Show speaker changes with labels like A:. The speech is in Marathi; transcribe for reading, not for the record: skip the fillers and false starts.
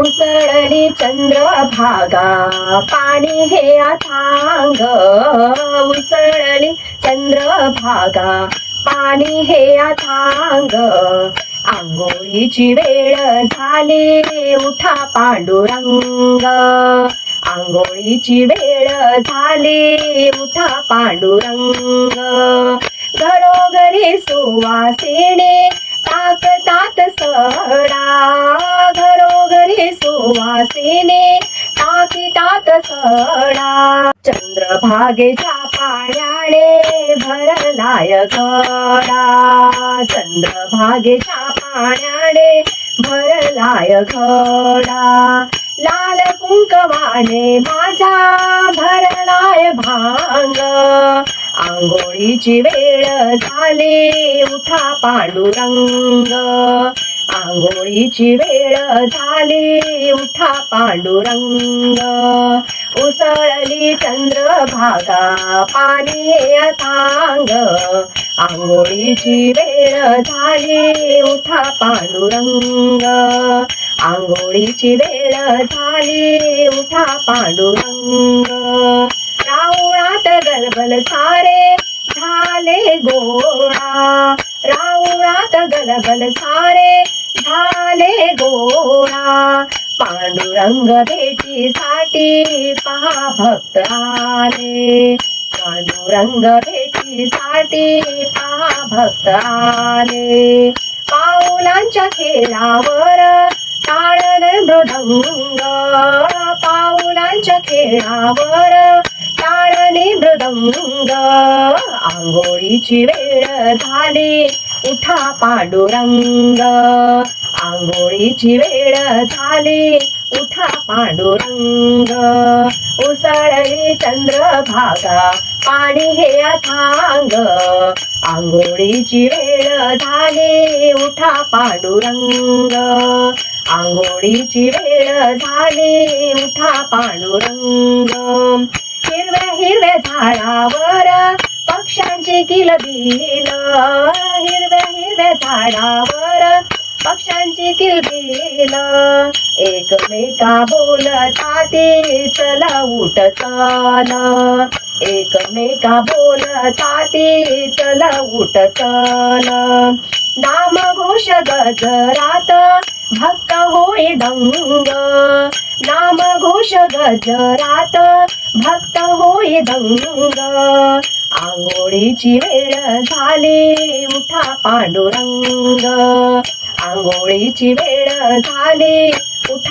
A: उसळली चंद्रभागा पाणी हे अथांग उसळली चंद्रभागा पाणी हे अथांग आंघोळीची वेळ झाली उठा पांडुरंग आंघोळीची वेळ झाली उठा पांडुरंग घरोघरी सुवासिनी टाकतात सडा घरोघरी सुवासिनी टाकीतात सडा चंद्रभागेच्या पाण्याने भरलाय घडा चंद्रभागेच्या पाण्याने भरलाय घडा लाल कुंकवाने माझा भरलाय भांग आंघोळीची वेळ झाली उठा पांडुरंग आंघोळीची वेळ झाली उठा पांडुरंग उसळली चंद्रभागा पाणी हे अथांग आंघोळीची वेळ झाली उठा पांडुरंग आंघोळीची वेळ झाली उठा पांडुरंग राऊळात गलबल सारे झाले गोळा राऊळात गलबल सारे झाले गोळा पांडुरंग भेटीसाठी पहा भक्त आले पांडुरंग भेटीसाठी पहा भक्त आले पाऊलांच्या खेळावर ताडण मृदंग पाऊलांच्या खेळावर ताडणी मृदंग आंघोळीची वेळ झाली उठा पांडुरंग आंघोळीची वेळ झाली उठा पांडुरंग उसळली चंद्रभागा पाणी हे अथांग आंघोळीची वेळ झाली उठा पांडुरंग आंघोळीची वेळ झाली उठा पांडुरंग हिरव्या हिरव्या झाडावर पक्ष्यांची किलबिल हिरव्या हिरव्या झाडावर पक्ष्यांची किलबिल एकमेका बोलताती चला उठ चल एकमेका बोलताती चला उठ चल नामघोष गजरात भक्त होई दंग नामघोष गजरात भक्त होई दंग आंघोळीची वेळ झाली उठा पांडुरंग आंघोळीची वेळ झाली